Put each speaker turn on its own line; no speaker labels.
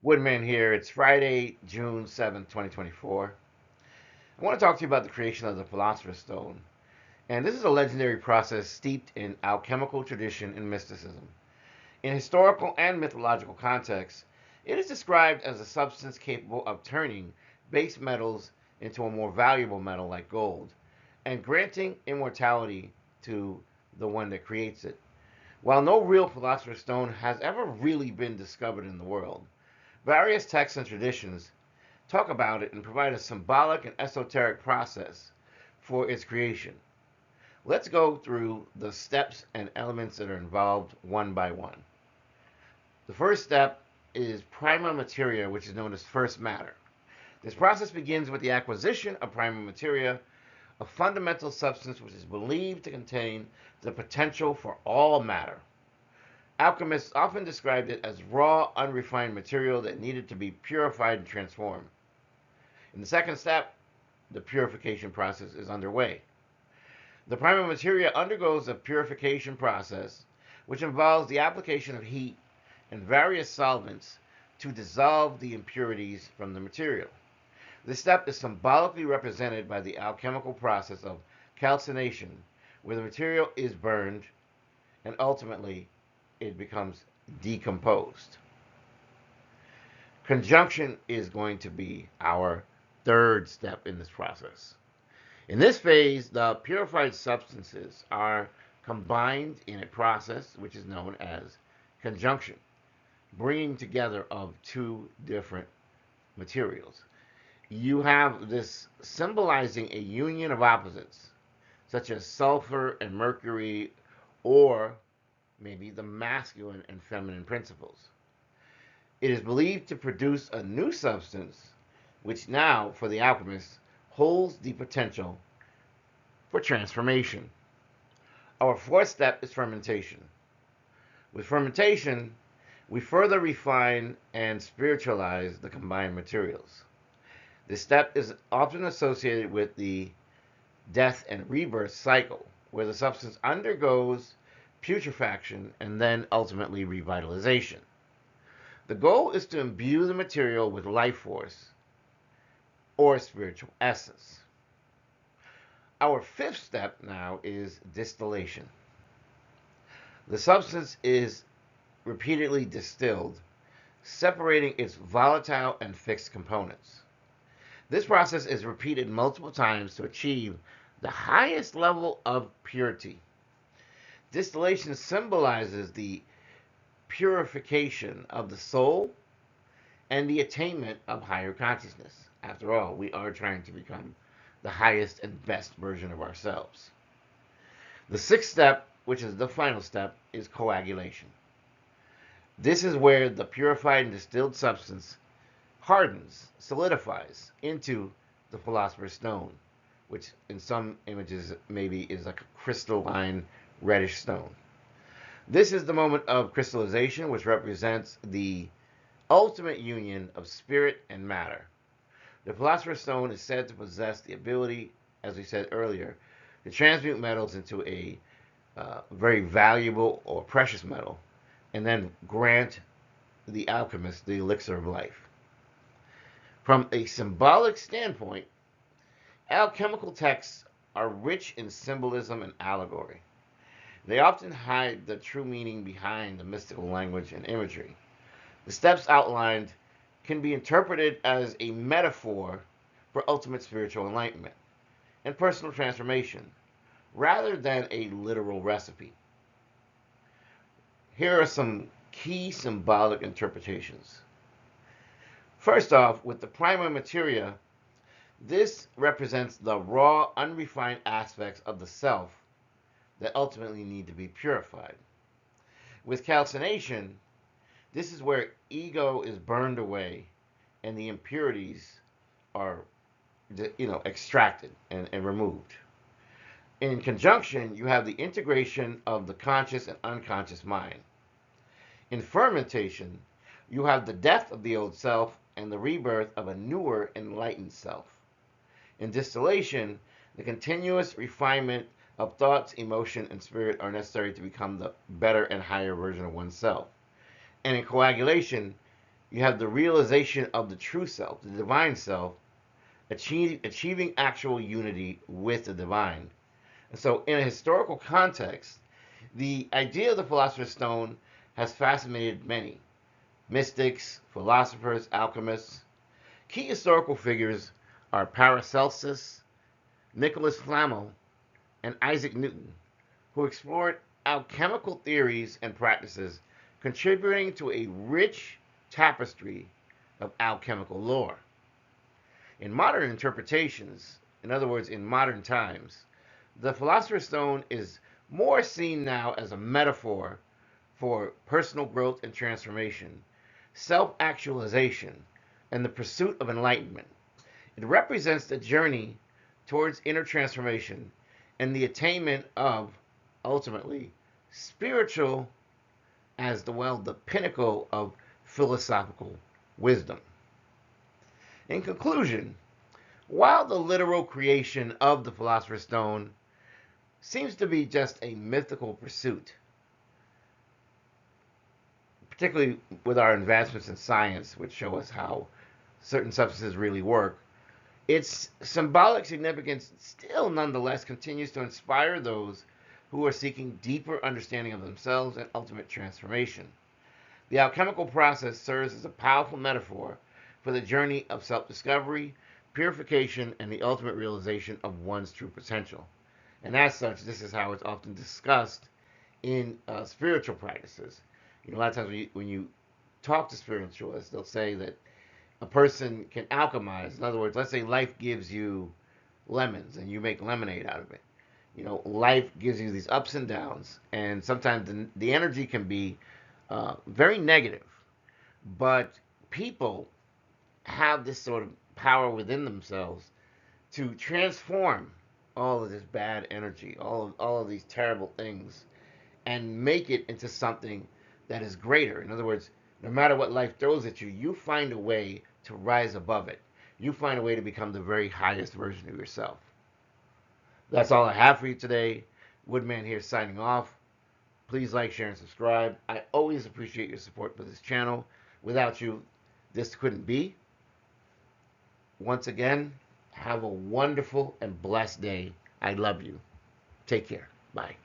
Woodman here. It's Friday, June 7th, 2024. I want to talk to you about the creation of the Philosopher's Stone. And this is a legendary process steeped in alchemical tradition and mysticism. In historical and mythological contexts, it is described as a substance capable of turning base metals into a more valuable metal like gold and granting immortality to the one that creates it. While no real Philosopher's Stone has ever really been discovered in the world, various texts and traditions talk about it and provide a symbolic and esoteric process for its creation. Let's go through the steps and elements that are involved one by one. The first step is Prima Materia, which is known as first matter. This process begins with the acquisition of Prima Materia, a fundamental substance which is believed to contain the potential for all matter. Alchemists often described it as raw, unrefined material that needed to be purified and transformed. In the second step, the purification process is underway. The Prima Materia undergoes a purification process which involves the application of heat and various solvents to dissolve the impurities from the material. This step is symbolically represented by the alchemical process of calcination, where the material is burned and ultimately it becomes decomposed. Conjunction is going to be our third step in this process. In this phase, the purified substances are combined in a process which is known as conjunction, bringing together of two different materials. You have this symbolizing a union of opposites, such as sulfur and mercury, or maybe the masculine and feminine principles. It is believed to produce a new substance, which now, for the alchemist, holds the potential for transformation. Our fourth step is fermentation. With fermentation, we further refine and spiritualize the combined materials. This step is often associated with the death and rebirth cycle, where the substance undergoes putrefaction and then ultimately revitalization. The goal is to imbue the material with life force or spiritual essence. Our fifth step now is distillation. The substance is repeatedly distilled, separating its volatile and fixed components. This process is repeated multiple times to achieve the highest level of purity. Distillation symbolizes the purification of the soul and the attainment of higher consciousness. After all, we are trying to become the highest and best version of ourselves. The sixth step, which is the final step, is coagulation. This is where the purified and distilled substance hardens, solidifies into the Philosopher's Stone, which in some images maybe is like a crystalline reddish stone. This is the moment of crystallization, which represents the ultimate union of spirit and matter. The Philosopher's Stone is said to possess the ability, as we said earlier, to transmute metals into a very valuable or precious metal, and then grant the alchemist the elixir of life. From a symbolic standpoint, alchemical texts are rich in symbolism and allegory. They often hide the true meaning behind the mystical language and imagery. The steps outlined can be interpreted as a metaphor for ultimate spiritual enlightenment and personal transformation, rather than a literal recipe. Here are some key symbolic interpretations. First off, with the Prima Materia, this represents the raw, unrefined aspects of the self that ultimately need to be purified. With calcination, this is where ego is burned away and the impurities are extracted and removed. In conjunction, you have the integration of the conscious and unconscious mind. In fermentation, you have the death of the old self and the rebirth of a newer, enlightened self. In distillation, the continuous refinement of thoughts, emotion, and spirit are necessary to become the better and higher version of oneself. And in coagulation, You have the realization of the true self, the divine self, achieving actual unity with the divine. And so, in a historical context, the idea of the Philosopher's Stone has fascinated many mystics, philosophers, alchemists. Key historical figures are Paracelsus, Nicolas Flamel, and Isaac Newton, who explored alchemical theories and practices, contributing to a rich tapestry of alchemical lore. In modern interpretations, in other words, in modern times, the Philosopher's Stone is more seen now as a metaphor for personal growth and transformation, self actualization, and the pursuit of enlightenment. It represents the journey towards inner transformation and the attainment of, ultimately, spiritual as the pinnacle of philosophical wisdom. In conclusion, while the literal creation of the Philosopher's Stone seems to be just a mythical pursuit, particularly with our advancements in science, which show us how certain substances really work, its symbolic significance still nonetheless continues to inspire those who are seeking deeper understanding of themselves and ultimate transformation. The alchemical process serves as a powerful metaphor for the journey of self discovery, purification, and the ultimate realization of one's true potential. And as such, this is how it's often discussed in spiritual practices. A lot of times when you talk to spiritualists, they'll say that a person can alchemize. In other words, let's say life gives you lemons and you make lemonade out of it. Life gives you these ups and downs, and sometimes the energy can be very negative. But people have this sort of power within themselves to transform all of this bad energy, all of these terrible things, and make it into something that is greater. In other words, no matter what life throws at you, you find a way to rise above it. You find a way to become the very highest version of yourself. That's all I have for you today. Woodman here signing off. Please like, share, and subscribe. I always appreciate your support for this channel. Without you, this couldn't be. Once again, have a wonderful and blessed day. I love you. Take care. Bye.